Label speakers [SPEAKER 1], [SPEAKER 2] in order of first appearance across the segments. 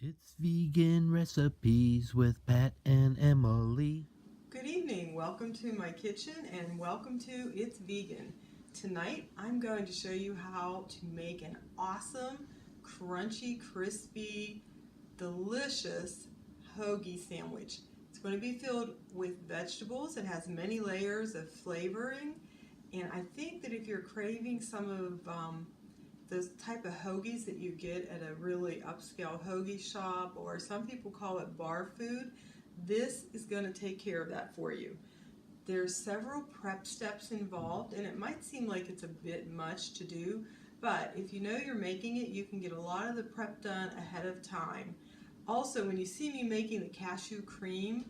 [SPEAKER 1] It's vegan recipes with Pat and Emily.
[SPEAKER 2] Good evening. Welcome to my kitchen and welcome to It's Vegan. Tonight I'm going to show you how to make an awesome, crunchy, crispy, delicious hoagie sandwich. It's going to be filled with vegetables. It has many layers of flavoring, and I think that if you're craving some of those type of hoagies that you get at a really upscale hoagie shop, or some people call it bar food, this is going to take care of that for you. There's several prep steps involved, and it might seem like it's a bit much to do, but if you know you're making it, you can get a lot of the prep done ahead of time. Also, when you see me making the cashew cream,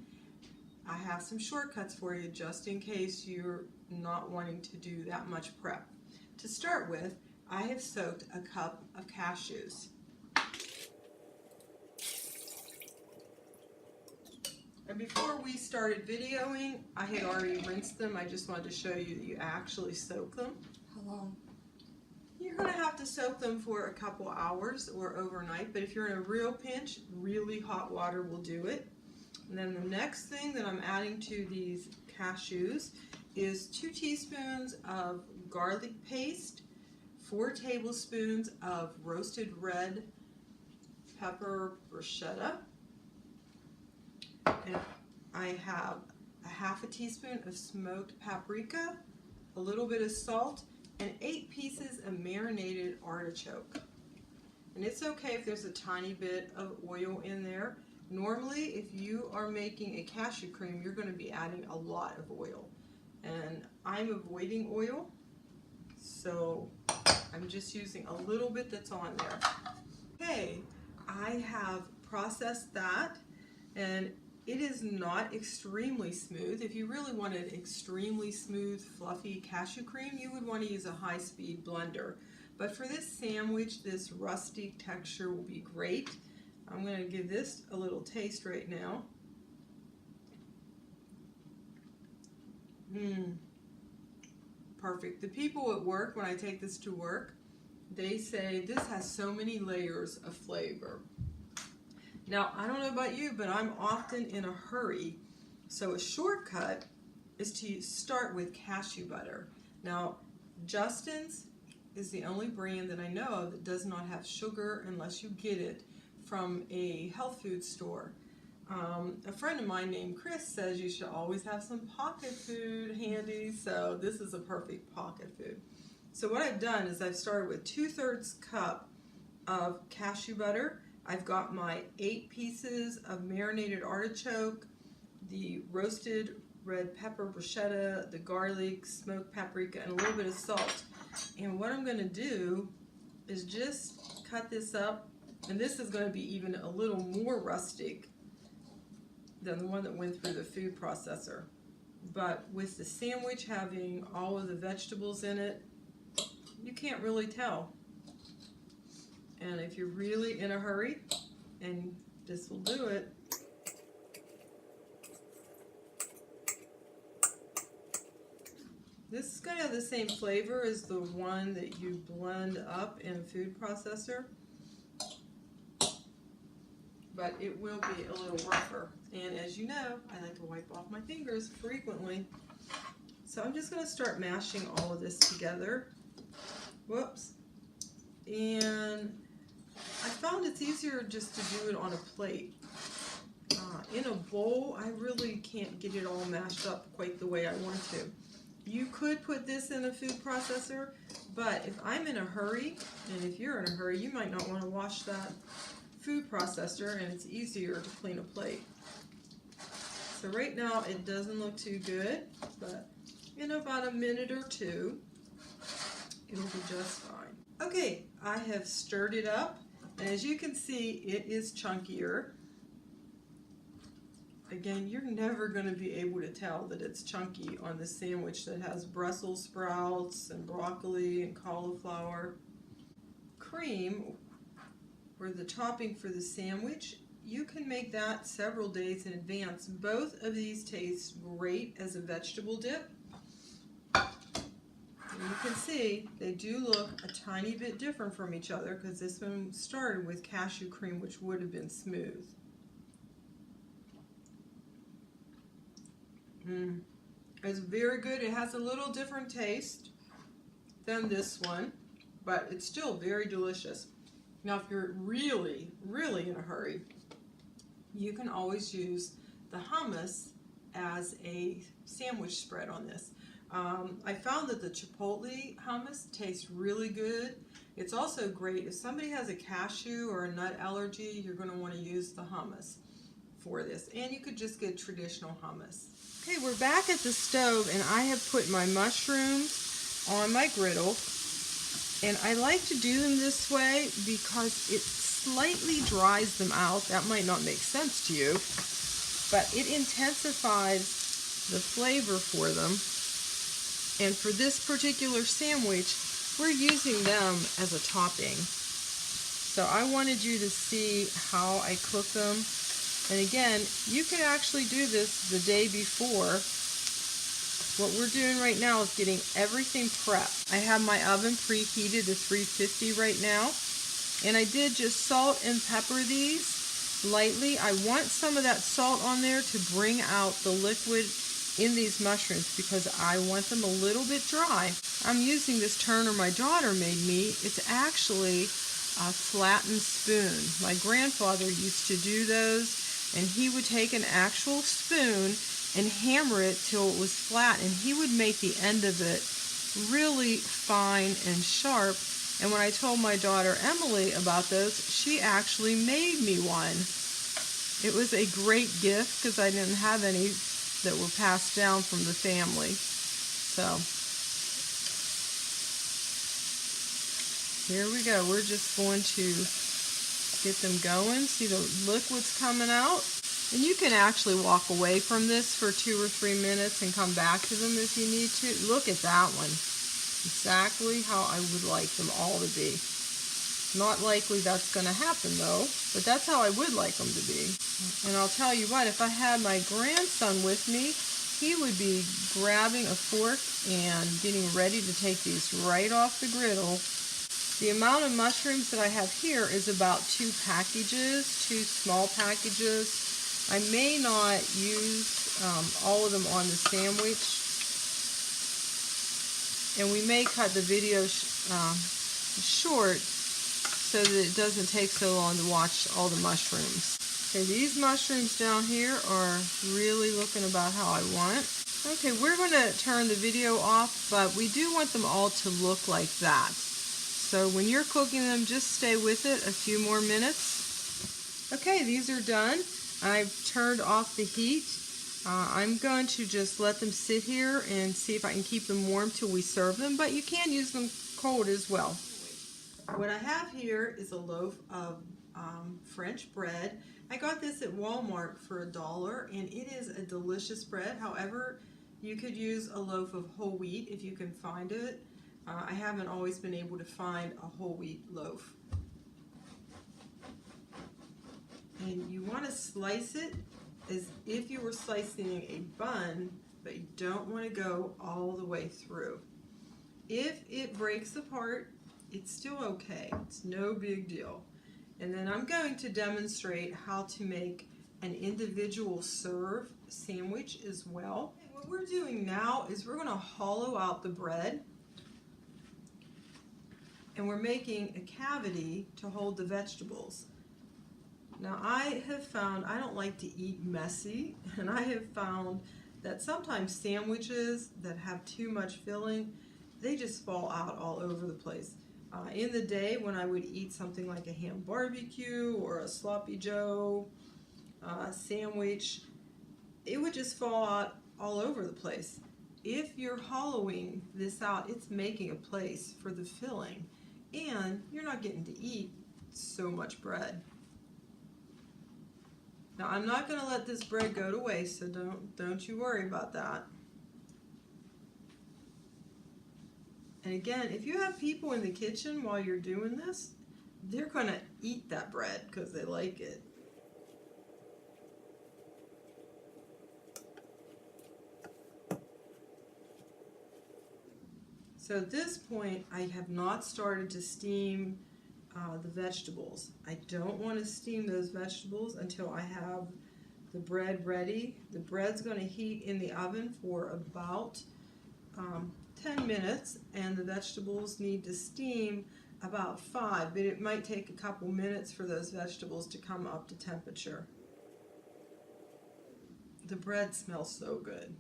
[SPEAKER 2] I have some shortcuts for you just in case you're not wanting to do that much prep. To start with, I have soaked a cup of cashews. And before we started videoing, I had already rinsed them. I just wanted to show you that you actually soak them.
[SPEAKER 3] How long?
[SPEAKER 2] You're going to have to soak them for a couple hours or overnight, but if you're in a real pinch, really hot water will do it. And then the next thing that I'm adding to these cashews is 2 teaspoons of garlic paste, 4 tablespoons of roasted red pepper bruschetta, and I have a half a teaspoon of smoked paprika, a little bit of salt, and 8 pieces of marinated artichoke. And it's okay if there's a tiny bit of oil in there. Normally, if you are making a cashew cream, you're going to be adding a lot of oil. And I'm avoiding oil, so I'm just using a little bit that's on there. Okay, I have processed that, and it is not extremely smooth. If you really wanted extremely smooth, fluffy cashew cream, you would want to use a high-speed blender. But for this sandwich, this rustic texture will be great. I'm going to give this a little taste right now. Perfect. The people at work, when I take this to work, they say this has so many layers of flavor. Now, I don't know about you, but I'm often in a hurry, so a shortcut is to start with cashew butter. Now, Justin's is the only brand that I know of that does not have sugar unless you get it from a health food store. A friend of mine named Chris says you should always have some pocket food handy, so this is a perfect pocket food. So what I've done is I've started with 2/3 cup of cashew butter. I've got my 8 pieces of marinated artichoke, the roasted red pepper bruschetta, the garlic, smoked paprika, and a little bit of salt. And what I'm going to do is just cut this up, and this is going to be even a little more rustic than the one that went through the food processor. But with the sandwich having all of the vegetables in it, you can't really tell. And if you're really in a hurry, and this will do it, this is going to have the same flavor as the one that you blend up in a food processor, but it will be a little rougher. And as you know, I like to wipe off my fingers frequently. So I'm just going to start mashing all of this together. Whoops. And I found it's easier just to do it on a plate. In a bowl, I really can't get it all mashed up quite the way I want to. You could put this in a food processor, but if I'm in a hurry, and if you're in a hurry, you might not want to wash that food processor, and it's easier to clean a plate. So right now it doesn't look too good, but in about a minute or two, it'll be just fine. Okay, I have stirred it up, and as you can see, it is chunkier. Again, you're never going to be able to tell that it's chunky on the sandwich that has Brussels sprouts and broccoli and cauliflower. Cream, or the topping for the sandwich, you can make that several days in advance. Both of these taste great as a vegetable dip. And you can see they do look a tiny bit different from each other because this one started with cashew cream, which would have been smooth. It's very good. It has a little different taste than this one, but it's still very delicious. Now, if you're really, really in a hurry, you can always use the hummus as a sandwich spread on this. I found that the chipotle hummus tastes really good. It's also great if somebody has a cashew or a nut allergy, you're going to want to use the hummus for this. And you could just get traditional hummus. Okay, we're back at the stove, and I have put my mushrooms on my griddle. And I like to do them this way because it slightly dries them out. That might not make sense to you, but it intensifies the flavor for them. And for this particular sandwich, we're using them as a topping. So I wanted you to see how I cook them. And again, you can actually do this the day before. What we're doing right now is getting everything prepped. I have my oven preheated to 350 right now. And I did just salt and pepper these lightly. I want some of that salt on there to bring out the liquid in these mushrooms because I want them a little bit dry. I'm using this turner my daughter made me. It's actually a flattened spoon. My grandfather used to do those, and he would take an actual spoon and hammer it till it was flat, and he would make the end of it really fine and sharp. And when I told my daughter Emily about those, she actually made me one. It was a great gift because I didn't have any that were passed down from the family. So here we go. We're just going to get them going. See the liquids coming out? And you can actually walk away from this for 2 or 3 minutes and come back to them if you need to. Look at that one. Exactly how I would like them all to be. Not likely that's going to happen though, but that's how I would like them to be. And I'll tell you what, if I had my grandson with me, he would be grabbing a fork and getting ready to take these right off the griddle. The amount of mushrooms that I have here is about 2 packages, 2 small packages. I may not use all of them on the sandwich, and we may cut the video short so that it doesn't take so long to watch all the mushrooms. Okay, these mushrooms down here are really looking about how I want. Okay, we're going to turn the video off, but we do want them all to look like that. So when you're cooking them, just stay with it a few more minutes. Okay, these are done. I've turned off the heat. I'm going to just let them sit here and see if I can keep them warm till we serve them, but you can use them cold as well. What I have here is a loaf of French bread. I got this at Walmart for $1, and it is a delicious bread. However, you could use a loaf of whole wheat if you can find it. I haven't always been able to find a whole wheat loaf. And you want to slice it as if you were slicing a bun, but you don't want to go all the way through. If it breaks apart, it's still okay. It's no big deal. And then I'm going to demonstrate how to make an individual serve sandwich as well. What we're doing now is we're going to hollow out the bread, and we're making a cavity to hold the vegetables. Now I have found I don't like to eat messy, and I have found that sometimes sandwiches that have too much filling, they just fall out all over the place. In the day when I would eat something like a ham barbecue or a sloppy joe sandwich, it would just fall out all over the place. If you're hollowing this out, it's making a place for the filling, and you're not getting to eat so much bread. Now I'm not going to let this bread go to waste, so don't you worry about that. And again, if you have people in the kitchen while you're doing this, they're going to eat that bread because they like it. So So at this point, I have not started to steam the vegetables. I don't want to steam those vegetables until I have the bread ready. The bread's going to heat in the oven for about 10 minutes, and the vegetables need to steam about 5, but it might take a couple minutes for those vegetables to come up to temperature. The bread smells so good.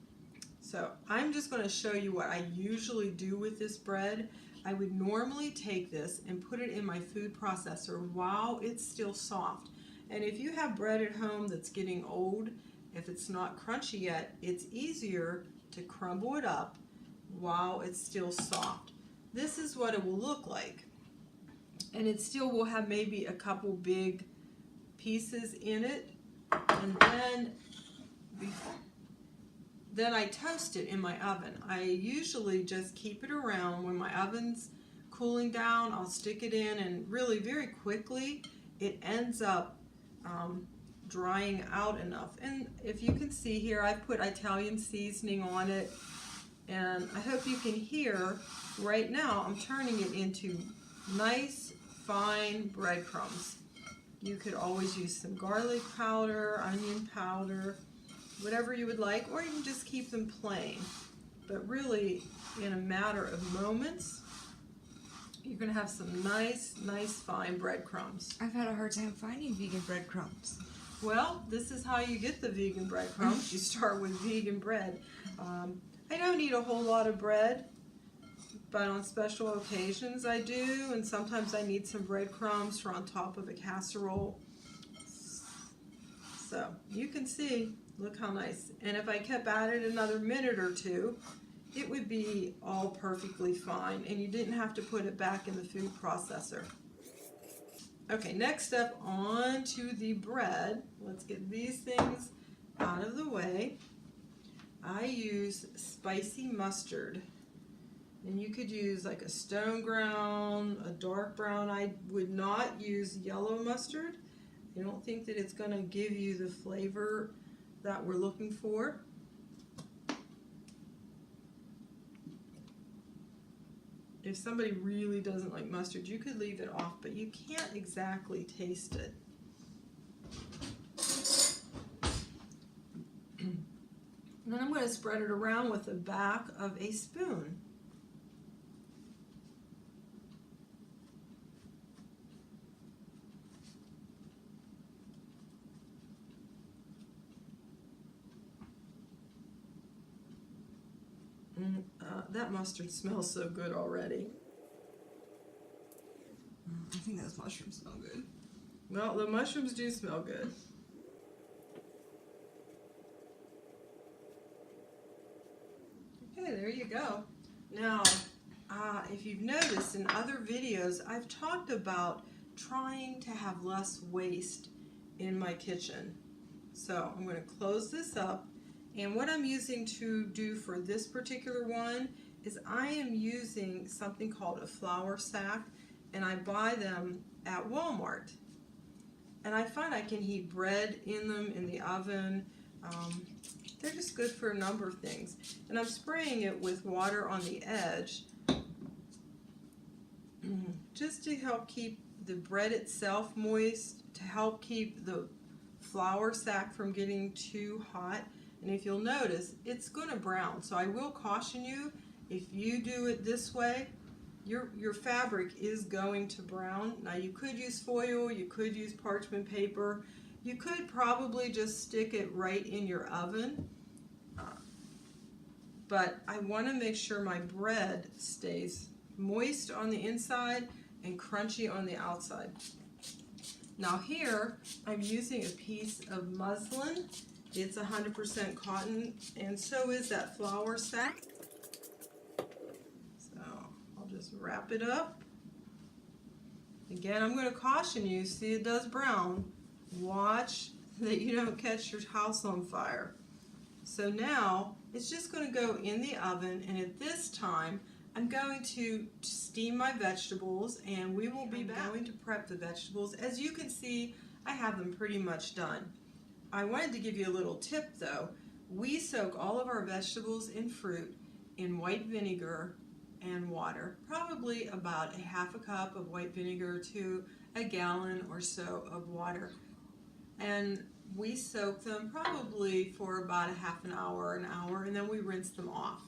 [SPEAKER 2] So I'm just going to show you what I usually do with this bread. I would normally take this and put it in my food processor while it's still soft. And if you have bread at home that's getting old, if it's not crunchy yet, it's easier to crumble it up while it's still soft. This is what it will look like. And it still will have maybe a couple big pieces in it. And then I toast it in my oven. I usually just keep it around. When my oven's cooling down, I'll stick it in, and really very quickly it ends up drying out enough. And if you can see here, I put Italian seasoning on it, and I hope you can hear right now I'm turning it into nice fine breadcrumbs. You could always use some garlic powder, onion powder, whatever you would like, or you can just keep them plain. But really, in a matter of moments, you're going to have some nice fine breadcrumbs.
[SPEAKER 3] I've had a hard time finding vegan breadcrumbs.
[SPEAKER 2] Well, this is how you get the vegan breadcrumbs. You start with vegan bread. I don't eat a whole lot of bread, but on special occasions I do, and sometimes I need some breadcrumbs for on top of a casserole. So you can see, look how nice. And if I kept at it another minute or two, it would be all perfectly fine, and you didn't have to put it back in the food processor. Okay, next up, on to the bread. Let's get these things out of the way. I use spicy mustard, and you could use like a stone ground, a dark brown. I would not use yellow mustard. I don't think that it's going to give you the flavor that we're looking for. If somebody really doesn't like mustard, you could leave it off, but you can't exactly taste it. And then I'm going to spread it around with the back of a spoon. That mustard smells so good already.
[SPEAKER 3] I think those mushrooms smell good.
[SPEAKER 2] Well, the mushrooms do smell good. Okay, there you go. Now, if you've noticed in other videos, I've talked about trying to have less waste in my kitchen. So I'm going to close this up. And what I'm using to do for this particular one is I am using something called a flour sack, and I buy them at Walmart. And I find I can heat bread in them in the oven. They're just good for a number of things. And I'm spraying it with water on the edge just to help keep the bread itself moist, to help keep the flour sack from getting too hot. And if you'll notice, it's going to brown. So I will caution you, if you do it this way, your fabric is going to brown. Now you could use foil, you could use parchment paper, you could probably just stick it right in your oven. But I want to make sure my bread stays moist on the inside and crunchy on the outside. Now here, I'm using a piece of muslin. It's 100% cotton, and so is that flour sack. So I'll just wrap it up. Again, I'm going to caution you, see it does brown. Watch that you don't catch your house on fire. So now it's just going to go in the oven, and at this time I'm going to steam my vegetables, and we will be going to prep the vegetables. As you can see, I have them pretty much done. I wanted to give you a little tip though. We soak all of our vegetables and fruit in white vinegar and water, probably about a half a cup of white vinegar to a gallon or so of water. And we soak them probably for about a half an hour, and then we rinse them off.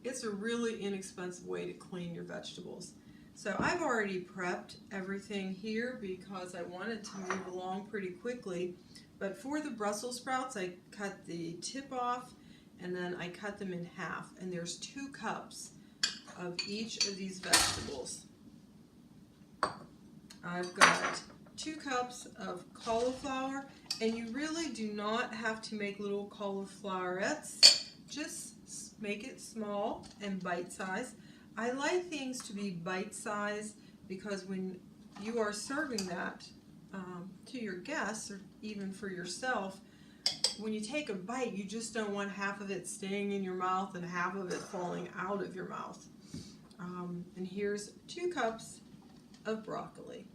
[SPEAKER 2] It's a really inexpensive way to clean your vegetables. So I've already prepped everything here because I wanted to move along pretty quickly. But for the Brussels sprouts, I cut the tip off and then I cut them in half. And there's 2 cups of each of these vegetables. I've got 2 cups of cauliflower, and you really do not have to make little cauliflowerettes. Just make it small and bite-sized. I like things to be bite-sized because when you are serving that to your guests or even for yourself, when you take a bite, you just don't want half of it staying in your mouth and half of it falling out of your mouth. And here's 2 cups of broccoli.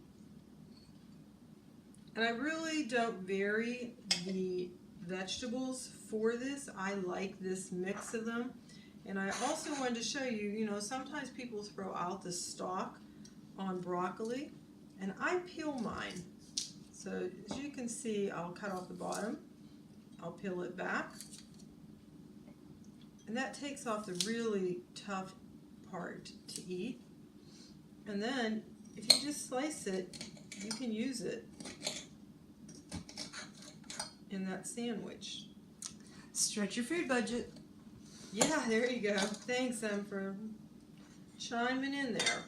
[SPEAKER 2] And I really don't vary the vegetables for this. I like this mix of them. And I also wanted to show you, sometimes people throw out the stalk on broccoli, and I peel mine. So as you can see, I'll cut off the bottom, I'll peel it back, and that takes off the really tough part to eat. And then if you just slice it, you can use it in that sandwich.
[SPEAKER 3] Stretch your food budget.
[SPEAKER 2] Yeah, there you go. Thanks, Em, for chiming in there.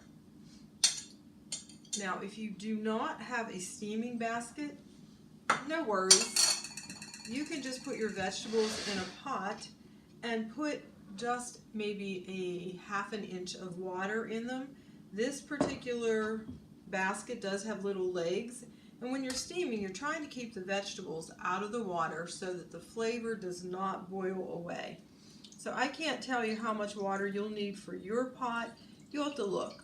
[SPEAKER 2] Now, if you do not have a steaming basket, no worries. You can just put your vegetables in a pot and put just maybe a half an inch of water in them. This particular basket does have little legs, and when you're steaming, you're trying to keep the vegetables out of the water so that the flavor does not boil away. So I can't tell you how much water you'll need for your pot. You'll have to look,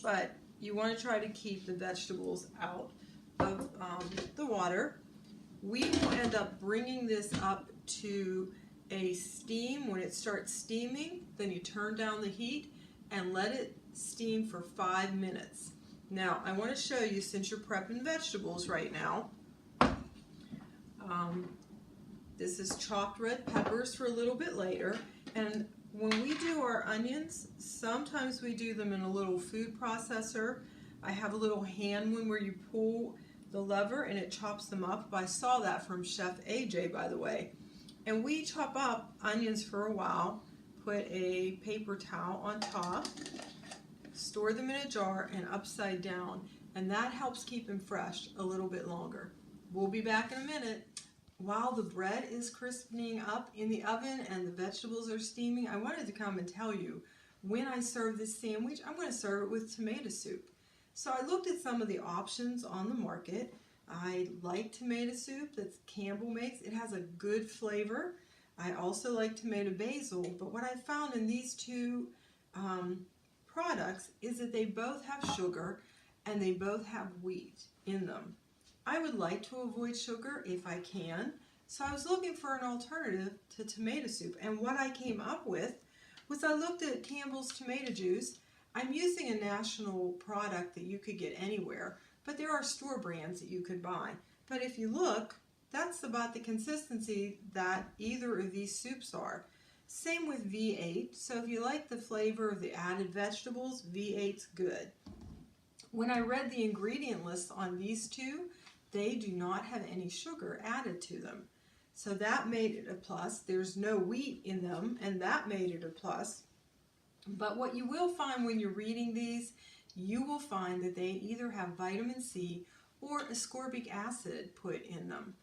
[SPEAKER 2] but you want to try to keep the vegetables out of the water. We will end up bringing this up to a steam. When it starts steaming, then you turn down the heat and let it steam for 5 minutes. Now, I want to show you, since you're prepping vegetables right now, this is chopped red peppers for a little bit later. And when we do our onions, sometimes we do them in a little food processor. I have a little hand one where you pull the lever and it chops them up. I saw that from Chef AJ, by the way. And we chop up onions for a while, put a paper towel on top, store them in a jar and upside down, and that helps keep them fresh a little bit longer. We'll be back in a minute. While the bread is crispening up in the oven and the vegetables are steaming, I wanted to come and tell you, when I serve this sandwich, I'm going to serve it with tomato soup. So I looked at some of the options on the market. I like tomato soup that Campbell makes. It has a good flavor. I also like tomato basil, but what I found in these 2 products is that they both have sugar and they both have wheat in them. I would like to avoid sugar if I can, so I was looking for an alternative to tomato soup, and what I came up with was I looked at Campbell's tomato juice. I'm using a national product that you could get anywhere, but there are store brands that you could buy. But if you look, that's about the consistency that either of these soups are. Same with V8, so if you like the flavor of the added vegetables, V8's good. When I read the ingredient list on these 2, they do not have any sugar added to them. So that made it a plus. There's no wheat in them, and that made it a plus. But what you will find when you're reading these, you will find that they either have vitamin C or ascorbic acid put in them.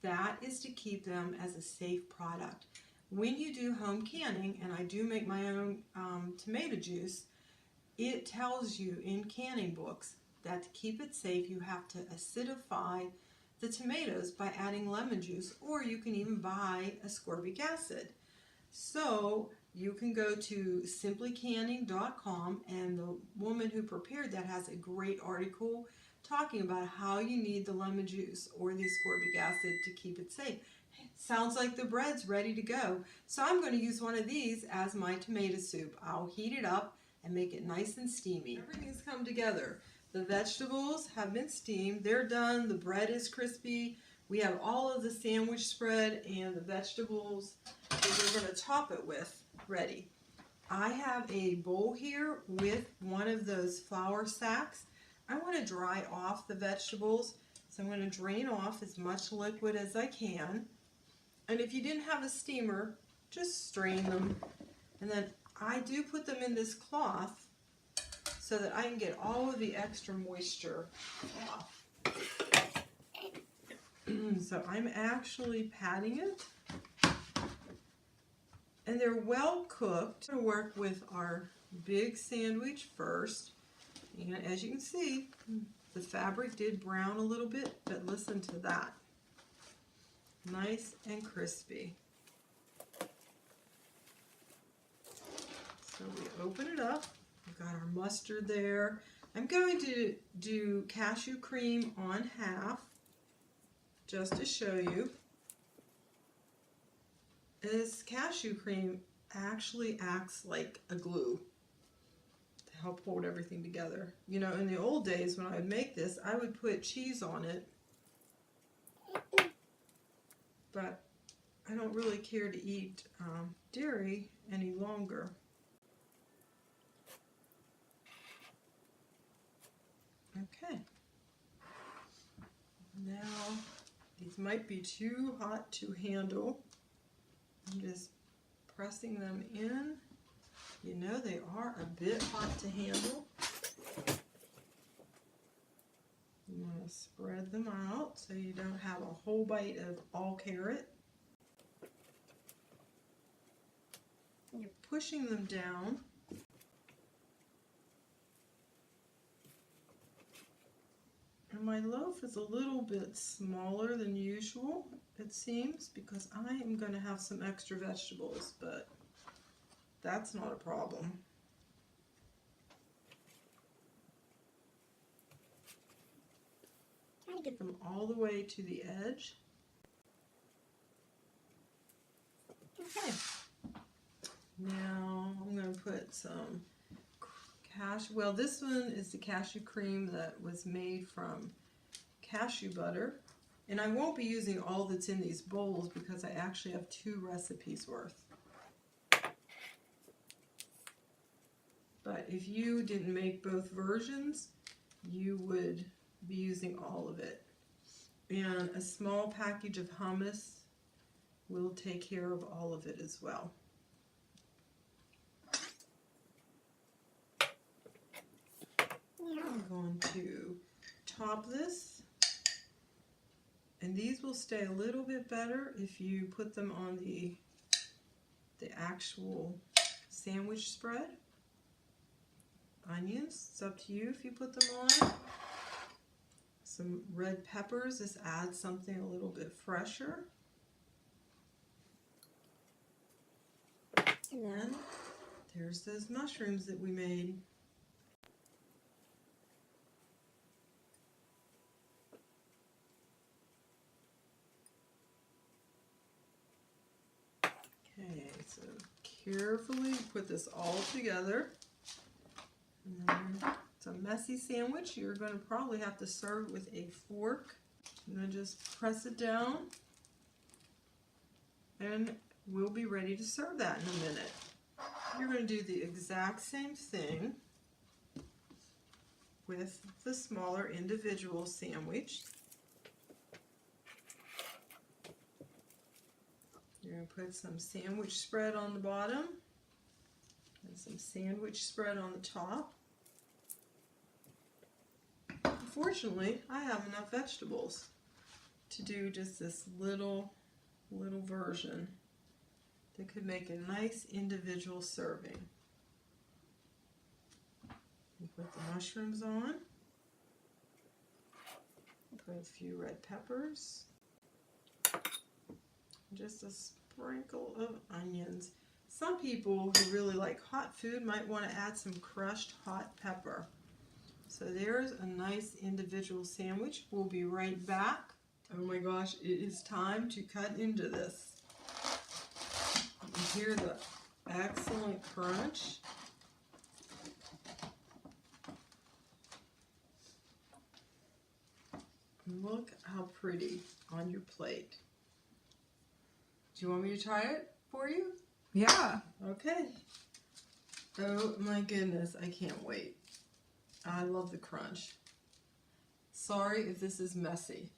[SPEAKER 2] That is to keep them as a safe product. When you do home canning, and I do make my own tomato juice, it tells you in canning books that to keep it safe, you have to acidify the tomatoes by adding lemon juice, or you can even buy ascorbic acid. So you can go to simplycanning.com, and the woman who prepared that has a great article talking about how you need the lemon juice or the ascorbic acid to keep it safe. Sounds like the bread's ready to go. So I'm going to use one of these as my tomato soup. I'll heat it up and make it nice and steamy. Everything's come together. The vegetables have been steamed. They're done. The bread is crispy. We have all of the sandwich spread and the vegetables that we're going to top it with ready. I have a bowl here with one of those flour sacks. I want to dry off the vegetables, so I'm going to drain off as much liquid as I can. And if you didn't have a steamer, just strain them. And then I do put them in this cloth so that I can get all of the extra moisture off. So I'm actually patting it. And they're well cooked. I'm going to work with our big sandwich first. And as you can see, the fabric did brown a little bit, but listen to that. Nice and crispy. So we open it up. We've got our mustard there. I'm going to do cashew cream on half, just to show you. This cashew cream actually acts like a glue to help hold everything together. You know, in the old days when I would make this, I would put cheese on it, but I don't really care to eat dairy any longer. Okay. Now, these might be too hot to handle. I'm just pressing them in. You know, they are a bit hot to handle. You want to spread them out so you don't have a whole bite of all carrot. You're pushing them down. And my loaf is a little bit smaller than usual, it seems, because I am going to have some extra vegetables, but that's not a problem. Try to get them all the way to the edge. Okay. Now I'm going to put some cashew. Well, this one is the cashew cream that was made from cashew butter. And I won't be using all that's in these bowls because I actually have 2 recipes worth. But if you didn't make both versions, you would be using all of it. And a small package of hummus will take care of all of it as well. I'm going to top this, and these will stay a little bit better if you put them on the actual sandwich spread. Onions, it's up to you if you put them on. Some red peppers, this adds something a little bit fresher. And then there's those mushrooms that we made. Okay, so carefully put this all together. And then it's a messy sandwich. You're going to probably have to serve it with a fork. I'm going to just press it down, and we'll be ready to serve that in a minute. You're going to do the exact same thing with the smaller individual sandwich. You're going to put some sandwich spread on the bottom and some sandwich spread on the top. Unfortunately, I have enough vegetables to do just this little version that could make a nice individual serving. You put the mushrooms on, put a few red peppers, just a sprinkle of onions. Some people who really like hot food might want to add some crushed hot pepper. So there's a nice individual sandwich. We'll be right back. Oh my gosh, it is time to cut into this. You hear the excellent crunch. Look how pretty on your plate. Do you want me to try it for you?
[SPEAKER 3] Yeah.
[SPEAKER 2] Okay. Oh my goodness, I can't wait. I love the crunch. Sorry if this is messy.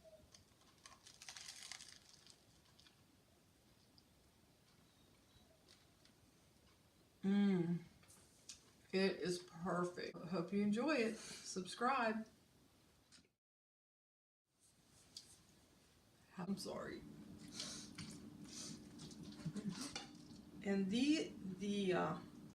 [SPEAKER 2] It is perfect. Hope you enjoy it. Subscribe. I'm sorry. And the